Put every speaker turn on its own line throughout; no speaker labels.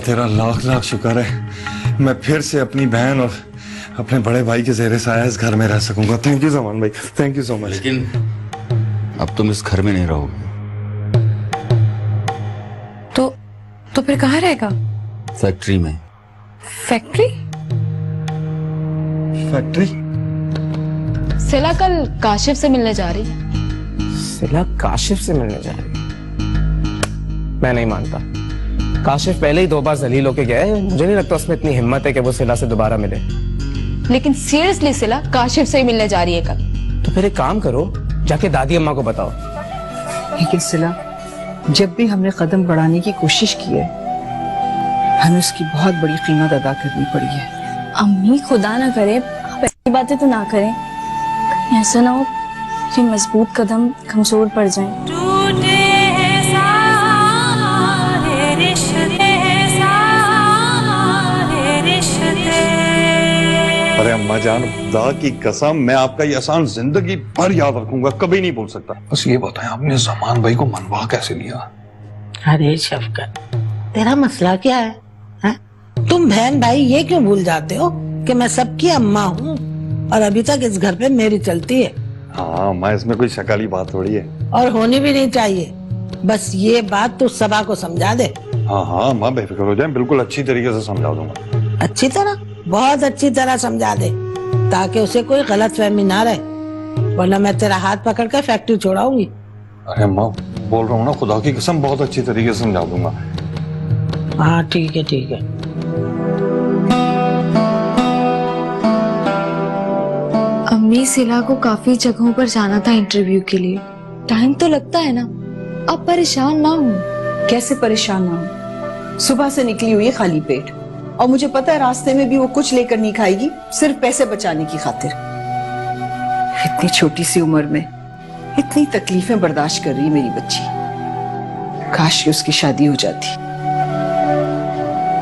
तेरा लाख लाख शुक्र है, मैं फिर से अपनी बहन और अपने बड़े भाई के ज़ेरे साया इस घर में रह सकूंगा। थैंक यू जमान भाई, थैंक यू सो मच।
लेकिन अब तुम इस घर में नहीं रहोगे।
तो फिर कहाँ रहेगा?
फैक्ट्री में।
फैक्ट्री?
फैक्ट्री?
सिला कल काशिफ से मिलने जा रही है।
सिला काशिफ से मिलने जा रही है? मैं नहीं मानता। काशिफ पहले ही 2 बार जलील होके गया है, मुझे नहीं लगता उसमें इतनी हिम्मत है कि वो सिला से दोबारा मिले।
लेकिन सीरियसली सिला काशिफ से ही मिलने जा रही है कल।
तो फिर एक काम करो, जाके दादी अम्मा को बताओ।
लेकिन सिला, जब भी हमने कदम बढ़ाने की कोशिश की है, हमें उसकी बहुत बड़ी कीमत अदा करनी पड़ी है।
अम्मी खुदा ना करे आप ऐसी बातें तो ना करें, कहीं ऐसा ना हो कि मजबूत कदम कमजोर पड़ जाएं।
अरे अम्मा जान, खुदा की कसम, मैं आपका ये एहसान जिंदगी भर याद रखूंगा, कभी नहीं भूल सकता।
बस ये बताएं, आपने जमान भाई को मनवा कैसे लिया?
अरे शफकत, तेरा मसला क्या है, है? तुम बहन भाई ये क्यों भूल जाते हो कि मैं सबकी अम्मा हूँ और अभी तक इस घर पे मेरी चलती है।
हाँ अम्मा, इसमें कोई शक वाली बात थोड़ी है।
और होनी भी नहीं चाहिए। बस ये बात तू सबा को समझा दे।
हाँ हाँ अम्मा, बेफिक्र हो जाए, बिल्कुल अच्छी तरीके से समझा दूंगा।
अच्छी तरह, बहुत अच्छी तरह समझा दे, ताकि उसे कोई गलतफहमी ना रहे, वरना मैं तेरा हाथ पकड़ कर फैक्ट्री छोड़ाऊंगी।
अरे अम्मा, बोल रहा हूँ ना, खुदा की कसम बहुत अच्छी तरीके से समझा दूंगा।
हाँ ठीक है ठीक है।
अम्मी, सिला को काफी जगहों पर जाना था इंटरव्यू के लिए, टाइम तो लगता है ना, आप परेशान ना हो।
कैसे परेशान ना हो? सुबह से निकली हुई है खाली पेट, और मुझे पता है रास्ते में भी वो कुछ लेकर नहीं खाएगी, सिर्फ पैसे बचाने की खातिर। इतनी छोटी सी उम्र में इतनी तकलीफें बर्दाश्त कर रही है मेरी बच्ची। काश कि उसकी शादी हो जाती।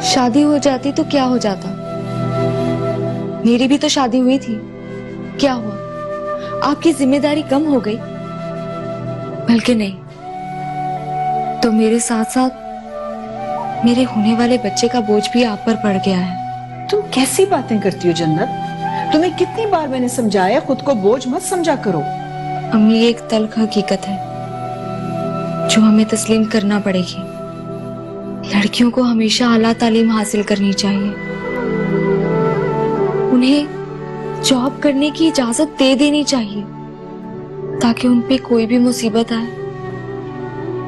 शादी हो जाती तो क्या हो जाता? मेरी भी तो शादी हुई थी, क्या हुआ? आपकी जिम्मेदारी कम हो गई? बल्कि नहीं, तो मेरे साथ साथ मेरे होने वाले बच्चे का बोझ भी आप पर पड़ गया है।
तुम कैसी बातें करती हो जन्नत? तुम्हें कितनी बार मैंने समझाया खुद को बोझ मत समझा करो।
अम्मी, एक तल्ख हकीकत है जो हमें तस्लीम करना पड़ेगी। लड़कियों को हमेशा आला तालीम हासिल करनी चाहिए, उन्हें जॉब करने की इजाजत दे देनी चाहिए, ताकि उन पे कोई भी मुसीबत आए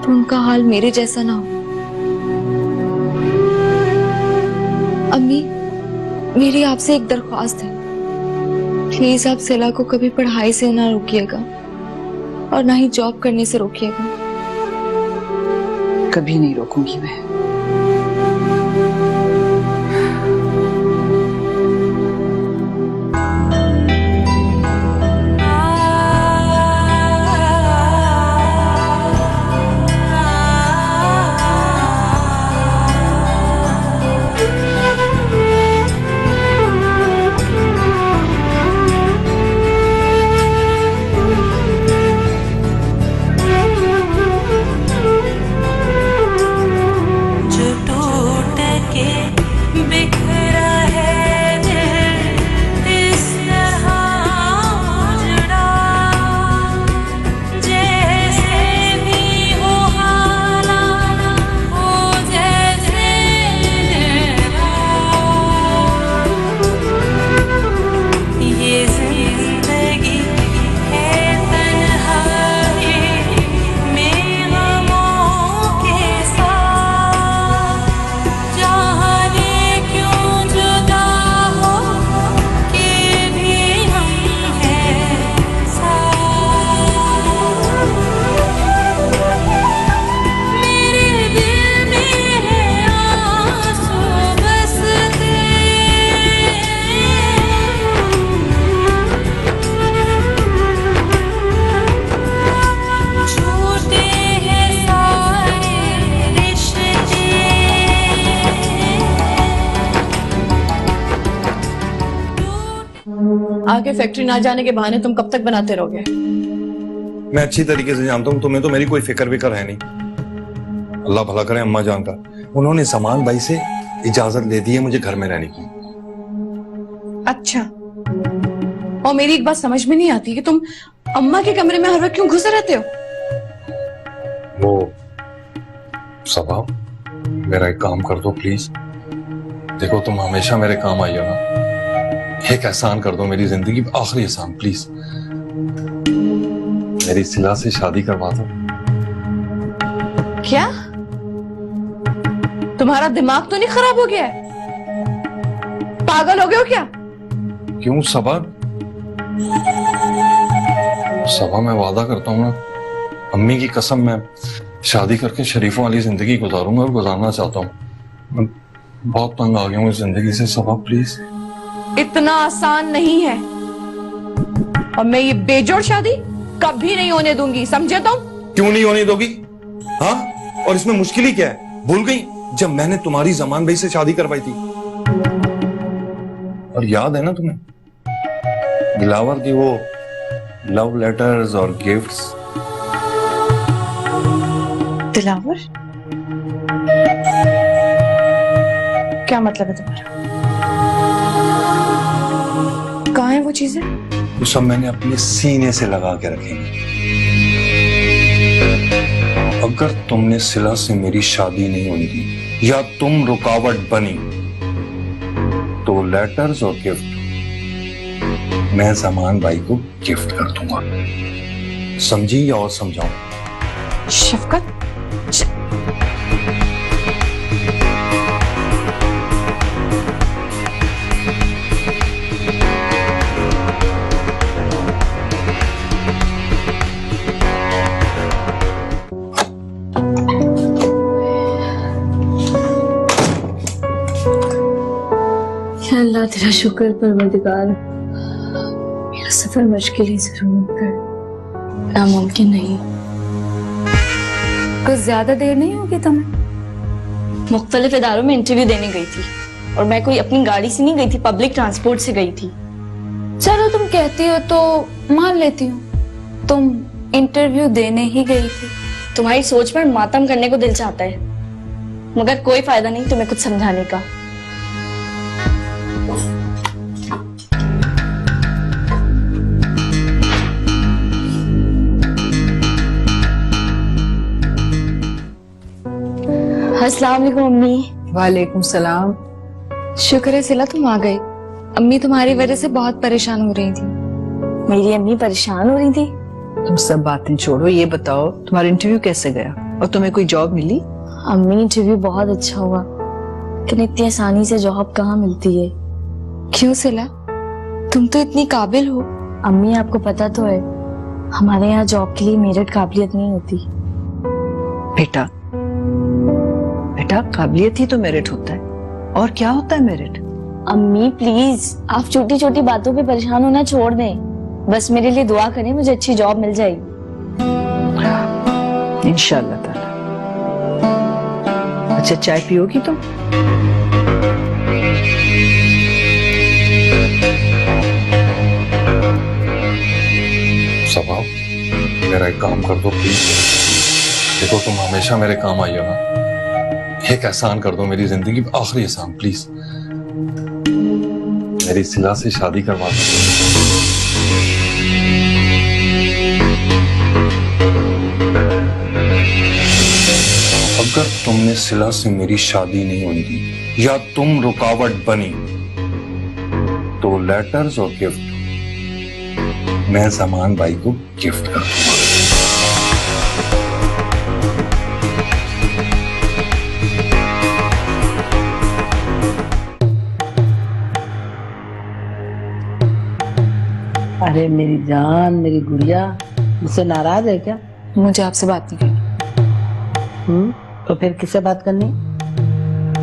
तो उनका हाल मेरे जैसा ना हो। अम्मी, मेरी आपसे एक दरख्वास्त है, प्लीज आप सिला को कभी पढ़ाई से ना रोकिएगा और ना ही जॉब करने से रोकिएगा।
कभी नहीं रोकूंगी मैं। आगे फैक्ट्री ना जाने के बहाने तुम कब तक बनाते रहोगे?
मैं अच्छी तरीके से जानता हूँ, तुम्हें तो मेरी कोई फिक्र विक्र है नहीं। अल्लाह भला करे अम्मा जान का। उन्होंने जमान भाई से इजाजत दे दी है मुझे घर में रहने की।
अच्छा, और मेरी एक बात समझ में नहीं आती कि तुम अम्मा के कमरे में हर वक्त क्यों घुसे रहते हो?
वो सबा, मेरा एक काम कर दो प्लीज। देखो तुम हमेशा मेरे काम आई हो ना, एक एहसान कर दो, मेरी जिंदगी का आखिरी एहसान प्लीज। मेरी सिला से शादी करवा दो।
क्या तुम्हारा दिमाग तो नहीं खराब हो गया है? पागल हो गए हो क्या?
क्यों सबा? सबा मैं वादा करता हूँ ना, अम्मी की कसम, मैं शादी करके शरीफों वाली जिंदगी गुजारूंगा और गुजारना चाहता हूँ। मैं बहुत तंग आ गया हूँ इस जिंदगी से सबा, प्लीज।
इतना आसान नहीं है, और मैं ये बेजोड़ शादी कभी नहीं होने दूंगी, समझे तुम?
क्यों नहीं होने दोगी? हाँ, और इसमें मुश्किल ही क्या है? भूल गई जब मैंने तुम्हारी जमान भाई से शादी करवाई थी? और याद है ना तुम्हें दिलावर की वो लव लेटर्स और गिफ्ट्स?
दिलावर? क्या मतलब है तुम्हारा? कहाँ है वो चीजें?
वो सब मैंने अपने सीने से लगा के रखे। अगर तुमने सिला से मेरी शादी नहीं होने दी या तुम रुकावट बनी तो लेटर्स और गिफ्ट मैं जमान भाई को गिफ्ट कर दूंगा। समझी या और समझाऊं?
शफकत,
अल्लाह तेरा शुक्र परवरदिगार, मेरा सफर मुश्किल ही जरूर कर नामुमकिन नहीं।
कुछ ज्यादा देर नहीं होगी तुम्हें?
मुख्तलिफ इदारों में इंटरव्यू देने गई थी, और मैं कोई अपनी गाड़ी से नहीं गई थी, पब्लिक ट्रांसपोर्ट से गई थी।
चलो तुम कहती हो तो मान लेती हूँ, तुम इंटरव्यू देने ही गई थी।
तुम्हारी सोच पर मातम करने को दिल चाहता है, मगर कोई फायदा नहीं तुम्हें कुछ समझाने का। अस्सलाम वालेकुम अम्मी।
वालेकुम सलाम।
शुक्र है सिला तुम आ गए। अम्मी तुम्हारी वजह से बहुत परेशान हो रही थी। मेरी अम्मी परेशान हो रही थी?
तुम सब बातें छोड़ो, ये बताओ तुम्हारा इंटरव्यू कैसे गया और तुम्हें कोई जॉब मिली?
अम्मी इंटरव्यू बहुत अच्छा हुआ, लेकिन इतनी आसानी से जॉब कहाँ मिलती है।
क्यों सिला, तुम तो इतनी काबिल हो।
अम्मी आपको पता तो है, हमारे यहाँ जॉब के लिए मेरिट काबिलियत नहीं होती।
बेटा बेटा, काबिलियत ही तो मेरिट होता है, और क्या होता है मेरिट?
अम्मी प्लीज, आप छोटी छोटी बातों पे परेशान होना छोड़ दें, बस मेरे लिए दुआ करें, मुझे अच्छी जॉब मिल जाएगी
इंशाअल्लाह ताला। अच्छा, चाय पियोगी तुम?
सबा, मेरा एक काम कर दो प्लीज। देखो तुम हमेशा मेरे काम आई हो ना, एक एहसान कर दो, मेरी जिंदगी का आखिरी एहसान प्लीज। मेरी सिला से शादी करवा दो। अगर तुमने सिला से मेरी शादी नहीं होने दी या तुम रुकावट बनी तो लेटर्स और गिफ्ट मैं जमान भाई को गिफ्ट कर दूंगा।
अरे मेरी जान, मेरी गुड़िया, मुझसे नाराज है क्या?
मुझे आपसे बात नहीं करनी।
तो फिर किससे बात करनी?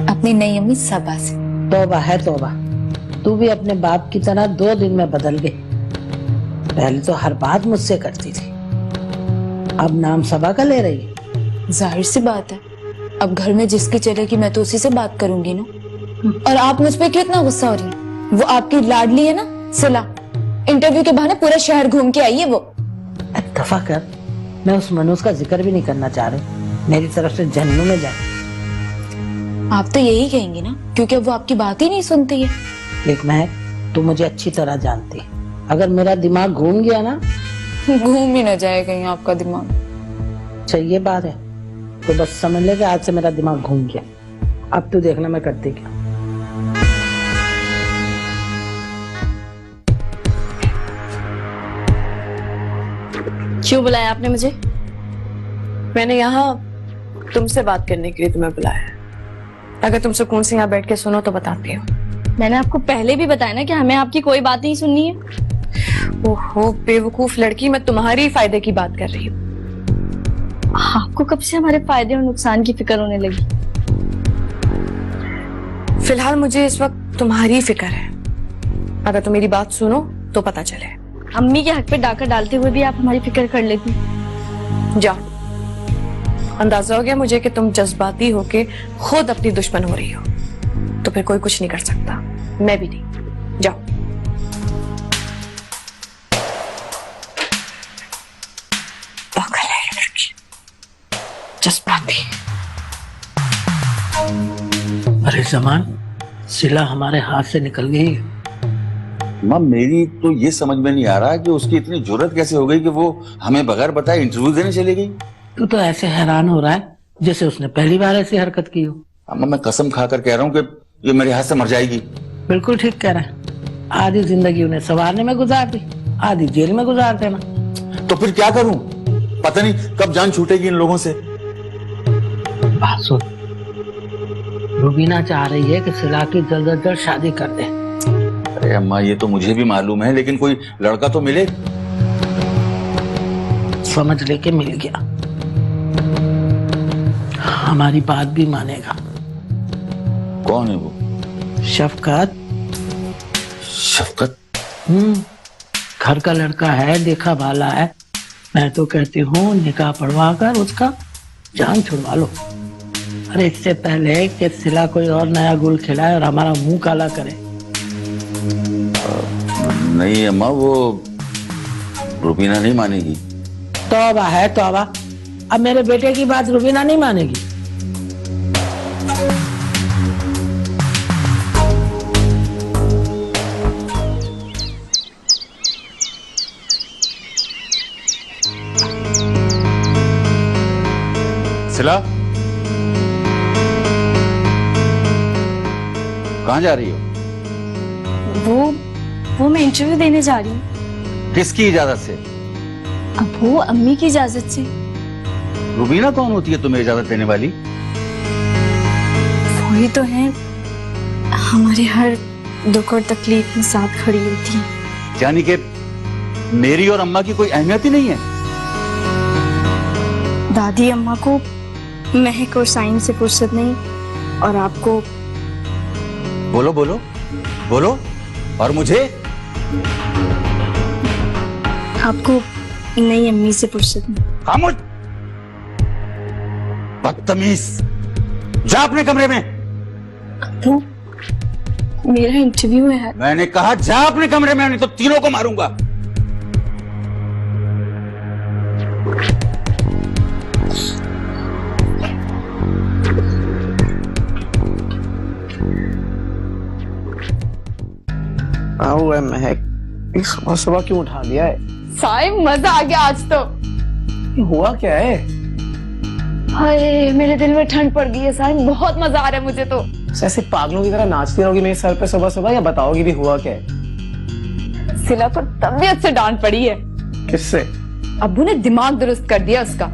अपनी नई अम्मी सबा से।
तौबा है तौबा, तू भी अपने बाप की तरह 2 दिन में बदल गई। पहले तो हर बात मुझसे करती थी, अब नाम सबा का ले रही है।
जाहिर सी बात है, अब घर में जिसकी चलेगी मैं तो उसी से बात करूंगी ना। और आप मुझ पे क्यों इतना गुस्सा हो रही हैं? वो आपकी लाडली है ना सिला, इंटरव्यू के बहाने पूरा शहर घूम के आई है वो।
दफा कर, मैं उस मनोज का जिक्र भी नहीं करना चाह रही, मेरी तरफ से जहन्नुम में जाए।
आप तो यही कहेंगे ना, क्योंकि अब वो आपकी बात ही नहीं सुनती है।
देख महक, तू मुझे अच्छी तरह जानती है, अगर मेरा दिमाग घूम गया ना,
घूम ही न जाए कहीं आपका दिमाग।
चाहिए बात है तो बस समझ ले कि आज से मेरा दिमाग घूम गया। अब तू देखना मैं करती क्या।
क्यों बुलाया आपने मुझे?
मैंने यहाँ तुमसे बात करने के लिए तुम्हें बुलाया है। अगर तुम सुकून से यहाँ बैठ के सुनो तो बताती हूँ।
मैंने आपको पहले भी बताया ना कि हमें आपकी कोई बात नहीं सुननी है।
ओहो बेवकूफ लड़की, मैं तुम्हारी ही फायदे की बात कर रही हूँ।
आपको कब से हमारे फायदे और नुकसान की फिक्र होने लगी?
फिलहाल मुझे इस वक्त तुम्हारी फिक्र है। अगर तुम मेरी बात सुनो तो पता चले।
अम्मी के हक पे डाका डालते हुए भी आप हमारी फिक्र कर लेती।
जाओ, अंदाजा हो गया मुझे कि तुम जज्बाती होके खुद अपनी दुश्मन हो रही हो, तो फिर कोई कुछ नहीं कर सकता, मैं भी नहीं। जाओ। पागल है ये लड़की, जज्बाती।
अरे जमान, सिला हमारे हाथ से निकल गई।
माँ मेरी तो ये समझ में नहीं आ रहा कि उसकी इतनी जुर्रत कैसे हो गई कि वो हमें बगैर बताए इंटरव्यू देने चली गई।
तू तो ऐसे हैरान हो रहा है जैसे उसने पहली बार ऐसी हरकत की हो।
अम्मा मैं कसम खाकर कह रहा हूँ कि ये मेरे हाथ से मर जाएगी।
बिल्कुल ठीक कह रहा है। आधी जिंदगी उन्हें संवारने में गुजार दी, आधी जेल में गुजार देना।
तो फिर क्या करूं? पता नहीं कब जान छूटेगी इन लोगों से।
बात सुन, रुबीना चाह रही है कि सिला की जल्द अज जल्द शादी कर दे।
अरे अम्मा ये तो मुझे भी मालूम है, लेकिन कोई लड़का तो मिले।
समझ लेके मिल गया, हमारी बात भी मानेगा।
कौन है वो?
शफकत।
शफकत?
घर का लड़का है, देखा भाला है। मैं तो कहती हूँ निकाह पढ़वा कर उसका जान छुड़वा लो। अरे इससे पहले कि सिला कोई और नया गुल खिलाए और हमारा मुंह काला करे।
नहीं अम्मा, वो रुबीना नहीं मानेगी।
तौबा है तौबा, अब मेरे बेटे की बात रुबीना नहीं मानेगी।
सिला कहाँ जा रही हो?
वो मैं इंटरव्यू देने जा रही हूँ।
किसकी इजाजत से?
अब वो अम्मी की इजाजत से।
रुबीना कौन होती है तुम्हें इजाजत देने वाली?
वही तो है, हमारे हर दुख और तकलीफ में साथ खड़ी होती है।
यानी कि मेरी और अम्मा की कोई अहमियत ही नहीं है?
दादी अम्मा को महक और साइन से फुर्सत नहीं, और आपको।
बोलो बोलो बोलो। और मुझे?
आपको नई अम्मी से फुर्सत नहीं।
खामोश, बदतमीज, जा अपने कमरे में।
वो मेरा इंटरव्यू है।
मैंने कहा जा अपने कमरे में, नहीं तो तीनों को मारूंगा।
आओ है महक, सुबह सुबह क्यों उठा दिया है?
साइम मजा आ गया आज तो।
ये हुआ क्या है?
हाय मेरे दिल में ठंड पड़ गई है साइम, बहुत मजा आ रहा है मुझे तो।
ऐसे पागलों की तरह नाचती रहोगी मेरे सर पे सुबह सुबह, या बताओगी भी हुआ क्या है?
सिला को तबीयत से डांट पड़ी है।
किससे?
अब्बू ने दिमाग दुरुस्त कर दिया उसका।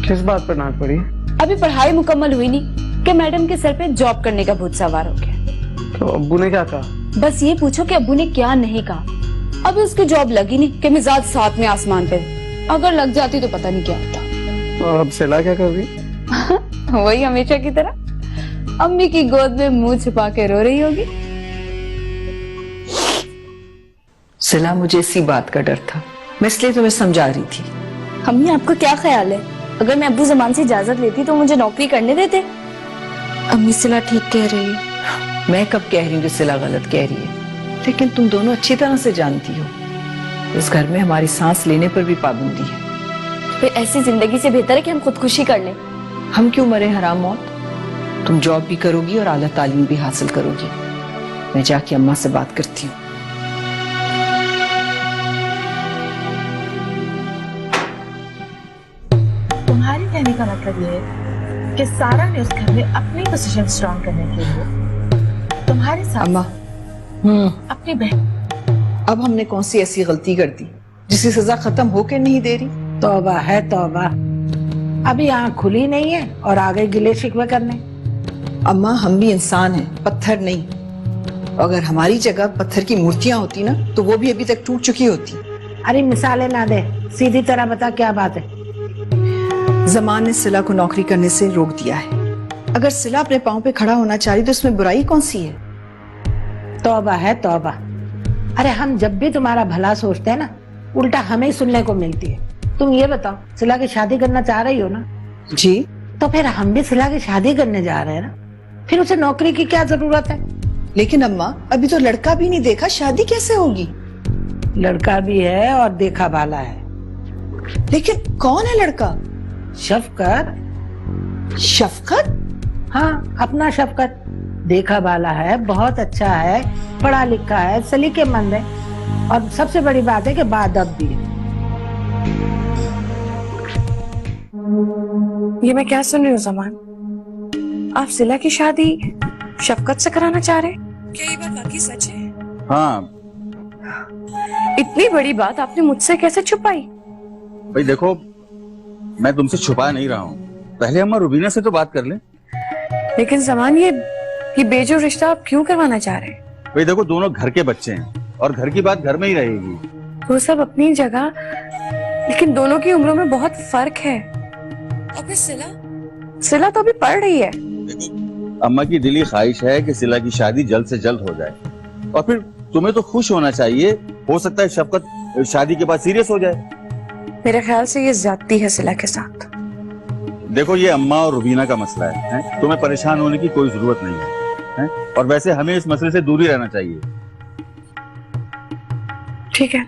किस बात पर डांट पड़ी?
अभी पढ़ाई मुकम्मल हुई नहीं कि मैडम के सर पे जॉब करने का भूत सवार हो गया।
तो अब्बू ने क्या कहा?
बस ये पूछो कि अब्बू ने क्या नहीं कहा। अभी उसकी जॉब लगी नहीं कि मिजाज साथ में आसमान पे। अगर लग जाती तो पता नहीं क्या होता।
और अब सिला क्या कर रही?
वही हमेशा की तरह अम्मी की गोद में मुंह छुपा के रो रही होगी।
सिला, मुझे इसी बात का डर था, मैं इसलिए तुम्हें समझा रही थी।
अम्मी आपको क्या ख्याल है, अगर मैं अब्बू जमान से इजाजत लेती तो मुझे नौकरी करने देते? अम्मी सिला ठीक कह रही है।
मैं कब कह रही हूँ कि सिला गलत कह रही है, लेकिन तुम दोनों अच्छी तरह से जानती हो इस घर में हमारी सांस लेने पर भी पाबंदी है।
फिर ऐसी जिंदगी से बेहतर है कि हम खुदकुशी कर लें।
हम क्यों मरे हराम मौत? तुम जॉब भी करोगी और आला तालीम भी हासिल करोगी। मैं जाके अम्मा से बात करती हूँ।
तुम्हारे कहने का मतलब ये है कि सारा ने उस घर में अपनी पोजीशन स्ट्रॉन्ग करने के लिए तुम्हारे साथ
अम्मा,
अपनी बहन।
अब हमने कौन सी ऐसी गलती कर दी जिसकी सजा खत्म होकर नहीं दे रही?
तौबा है तौबा, अभी आँख खुली नहीं है और आ गए गिले शिकवे करने।
अम्मा, हम भी इंसान हैं, पत्थर नहीं। अगर हमारी जगह पत्थर की मूर्तियां होती ना तो वो भी अभी तक टूट चुकी होती।
अरे मिसालें ना दे, सीधी तरह बता क्या बात है।
जमान ने सिला को नौकरी करने से रोक दिया है। अगर सिला अपने पांव पे खड़ा होना चाह रही तो इसमें बुराई कौन सी है?
तौबा है तौबा। अरे हम जब भी तुम्हारा भला सोचते हैं ना, उल्टा हमें सुनने को मिलती है। तुम ये बताओ, सिला की शादी करना चाह रही हो ना?
जी।
तो फिर हम भी सिला की शादी करने जा रहे हैं ना, फिर उसे नौकरी की क्या जरूरत है?
लेकिन अम्मा, अभी तो लड़का भी नहीं देखा, शादी कैसे होगी?
लड़का भी है और देखा भाला है।
लेकिन कौन है लड़का?
शफकत।
शफकत?
हाँ, अपना शफकत। देखा भाला है, बहुत अच्छा है, पढ़ा लिखा है, सलीकेमंद है और सबसे बड़ी बात है कि बाअदब भी है।
ये मैं क्या सुन रही हूँ जमान? आप सिला की शादी शफकत से कराना चाह रहे हैं? क्या ये बात वाकई सच है?
हाँ
इतनी बड़ी बात आपने मुझसे कैसे छुपाई?
भाई देखो, मैं तुमसे छुपा नहीं रहा हूँ। पहले अम्मा रुबीना से तो बात कर लें।
लेकिन जमान, ये बेजोड़ रिश्ता आप क्यों करवाना चाह रहे हैं?
भाई देखो, दोनों घर के बच्चे हैं और घर की बात घर में ही रहेगी।
वो सब अपनी जगह, लेकिन दोनों की उम्रों में बहुत फर्क है। और फिर सिला तो अभी पढ़ रही है।
अम्मा की दिली ख्वाहिश है कि सिला की शादी जल्द से जल्द हो जाए और फिर तुम्हें तो खुश होना चाहिए। हो सकता है शफकत शादी के बाद सीरियस हो जाए।
मेरे ख्याल से ये ज्यादती है सिला के साथ।
देखो, ये अम्मा और रुबीना का मसला है? तुम्हें परेशान होने की कोई जरूरत नहीं है? और वैसे हमें इस मसले से दूर ही रहना चाहिए।
ठीक है।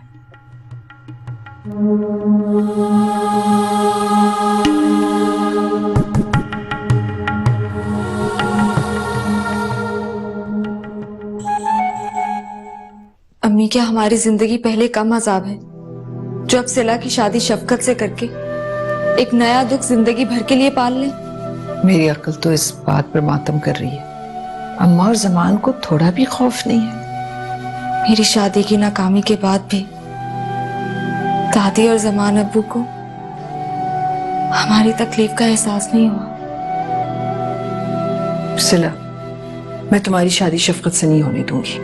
अम्मी, क्या हमारी जिंदगी पहले कम अजाब है जो अब सिला की शादी शफकत से करके एक नया दुख जिंदगी भर के लिए पाल ले?
मेरी अक्ल तो इस बात पर मातम कर रही है। अम्मा और जमान को थोड़ा भी खौफ नहीं है।
मेरी शादी की नाकामी के बाद भी दादी और जमान अब्बू को हमारी तकलीफ का एहसास नहीं हुआ।
सिला, मैं तुम्हारी शादी शफकत से नहीं होने दूंगी।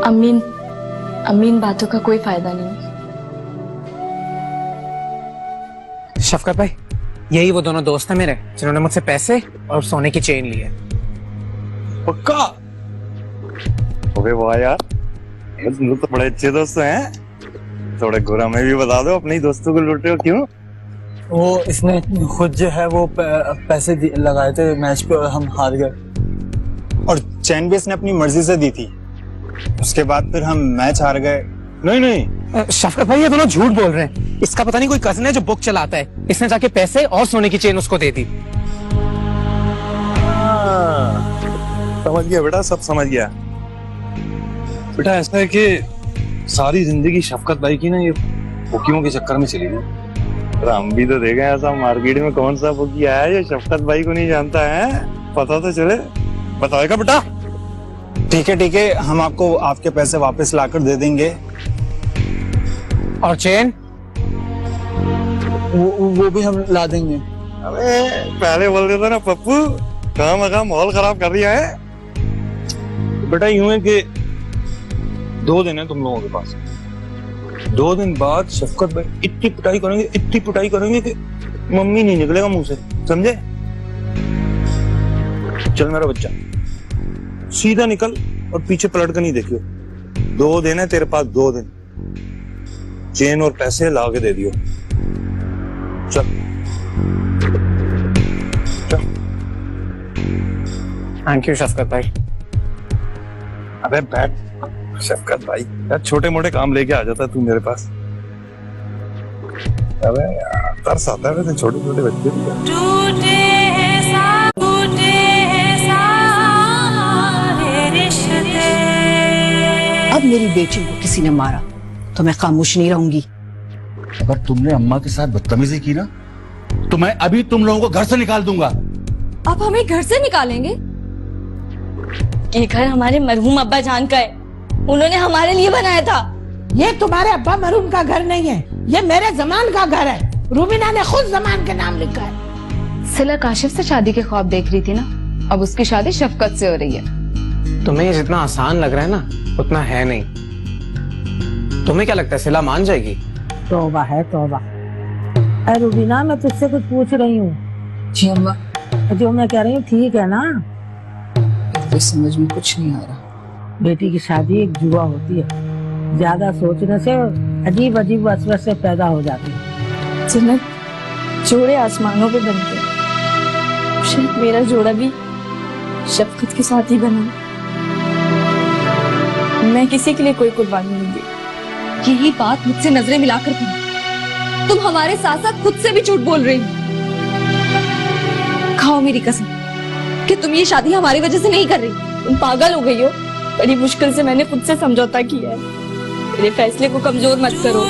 अम्मी, इन बातों का कोई फायदा नहीं।
शफकत भाई, यही वो दोनों दोस्त हैं मेरे जिन्होंने मुझसे पैसे और सोने की चेन ली है।
पक्का? अबे वाह यार, तुम तो बड़े अच्छे दोस्त हैं। थोड़े गोरा में भी बता दो, अपने दोस्तों को लूट रहे हो क्यों?
वो इसने खुद जो है वो पैसे लगाए थे मैच पे और हम हार गए। और चैन भी इसने अपनी मर्जी से दी थी। उसके बाद फिर हम मैच हार गए।
नहीं,
शफकत भाई, ये दोनों झूठ बोल रहे हैं। इसका पता नहीं कोई कजन है जो बुक चलाता है। इसने जाके पैसे और सोने की चेन उसको दे दी।
समझ गया बेटा, सब समझ गया। बेटा ऐसा है कि सारी जिंदगी शफकत भाई की ना ये बुकियों के चक्कर में चली गई। हम भी तो देखे ऐसा मार्केट में कौन सा बुकी आया है जो शफकत भाई को नहीं जानता है। पता तो चले, बताएगा बेटा?
ठीक है, हम आपको आपके पैसे वापस लाकर दे देंगे।
और चेन?
वो भी हम ला देंगे।
अबे पहले बोल देता ना पप्पू, काम माहौल खराब कर दिया है। बेटा यूं है कि 2 दिन है तुम लोगों के पास। 2 दिन बाद शफकत भाई इतनी पिटाई करेंगे कि मम्मी नहीं निकलेगा मुंह से, समझे? चल मेरा बच्चा, सीधा निकल और पीछे पलट कर नहीं देखियो। 2 दिन है तेरे पास, 2 दिन। चेन और पैसे ला के दे दियो। चल चल।
थैंक यू शफकत भाई।
अबे बैठ शफकत भाई, यार छोटे मोटे काम लेके आ जाता तू मेरे पास। अबे यार तरस आता है छोटे छोटे बच्चे।
मेरी बेटी को किसी ने मारा तो मैं खामोश नहीं रहूंगी।
अगर तुमने अम्मा के साथ बदतमीजी की ना तो मैं अभी तुम लोगों को घर से निकाल दूंगा।
आप हमें घर से निकालेंगे? ये घर हमारे मरहूम अब्बा जान का है, उन्होंने हमारे लिए बनाया था।
ये तुम्हारे अब्बा मरहूम का घर नहीं है, ये मेरे जमान का घर है। रूबीना ने खुद जमान के नाम लिखा है।
सिला काशिफ से शादी के ख्वाब देख रही थी ना, अब उसकी शादी शफकत से हो रही है।
तुम्हें ये जितना आसान लग रहा है ना उतना है नहीं। तुम्हें क्या लगता है सिला मान जाएगी?
तौबा है तौबा। अरे रूबीना, मैं तुझसे कुछ पूछ रही हूँ।
जी अम्मा।
जो मैं कह रही हूँ ठीक है ना?
तो समझ में कुछ नहीं आ रहा।
बेटी की शादी एक जुआ होती है, ज्यादा सोचने से अजीब अजीब वसवसे पैदा हो जाती है।
जन्नत जोड़े आसमानों पे बनते, शायद मेरा जोड़ा भी शफकत के साथ ही बना। मैं किसी के लिए कोई कुर्बानी नहीं दी।
यही बात मुझसे नजरें मिलाकर कहो। तुम हमारे साथ साथ खुद से भी झूठ बोल रही हो। खाओ मेरी कसम कि तुम ये शादी हमारी वजह से नहीं कर रही। तुम पागल हो गई हो। बड़ी मुश्किल से मैंने खुद से समझौता किया है। मेरे फैसले को कमजोर मत करो।